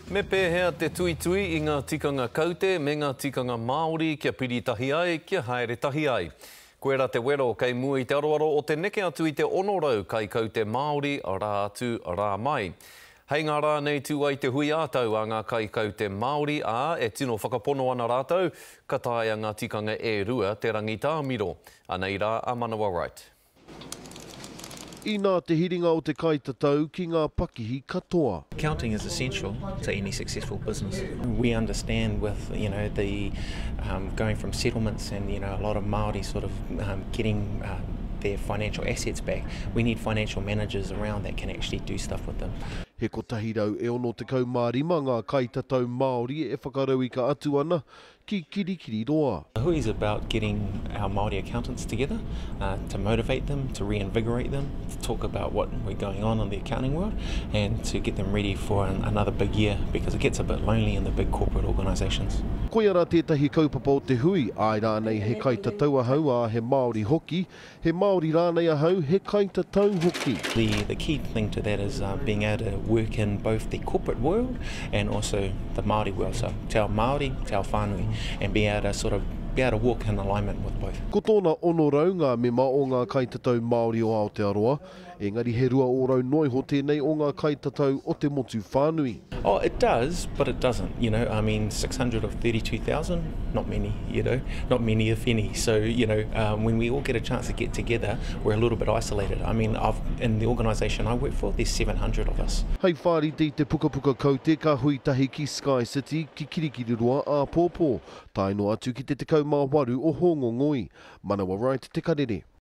Me pēhea te tui I ngā tikanga kaute me ngā tikanga Māori kia piritahi ai, kia haere tahi ai. Koera te wero kei mua I te aroaro o te neke atu I te onorau kai kaute Māori rā atu rā mai. Hei ngā rā nei tū ai te hui ātau a ngā kai kaute Māori e tino whakapono ana rātau, ka tae a ngā tikanga e rua te rangita miro. Anei rā a Manawa Wright. I nā te hiringa o te kaitatau ki ngā pakihi katoa. Accounting is essential to any successful business. We understand with the going from settlements and a lot of Māori sort of getting their financial assets back. We need financial managers around that can actually do stuff with them. He kotahi rau e ono te kaumārima ngā kaitatau Māori e whakarau I ka atu ana ki kirikiri roa. The hui is about getting our Māori accountants together to motivate them, to reinvigorate them, to talk about what we're going on in the accounting world and to get them ready for another big year because it gets a bit lonely in the big corporate organisations. Koe ara tētahi kaupapa o te hui, ai rānei he kaitatau ahau a he Māori hoki, he Māori rānei ahau he kaitatau hoki. The key thing to that is being able to work in both the corporate world and also the Māori world. So te ao Māori, te ao whānui, and be able to walk in alignment with both. Ko tōna onorau ngā mema o ngā kaitatau Māori o Aotearoa, engari he rua orau noi ho tēnei o ngā kaitatau o te motu whānui. Oh, it does, but it doesn't. I mean, 600 of 32,000, not many, not many if any. So, when we all get a chance to get together, we're a little bit isolated. I mean, in the organisation I work for, there's 700 of us. Hei whāriti te puka kaute ka hui tahi ki Sky City ki kirikiri roa a Pōpō. Tai no atu ki te tekau mā waru o Hongongoi. Manawa Wright, te karere.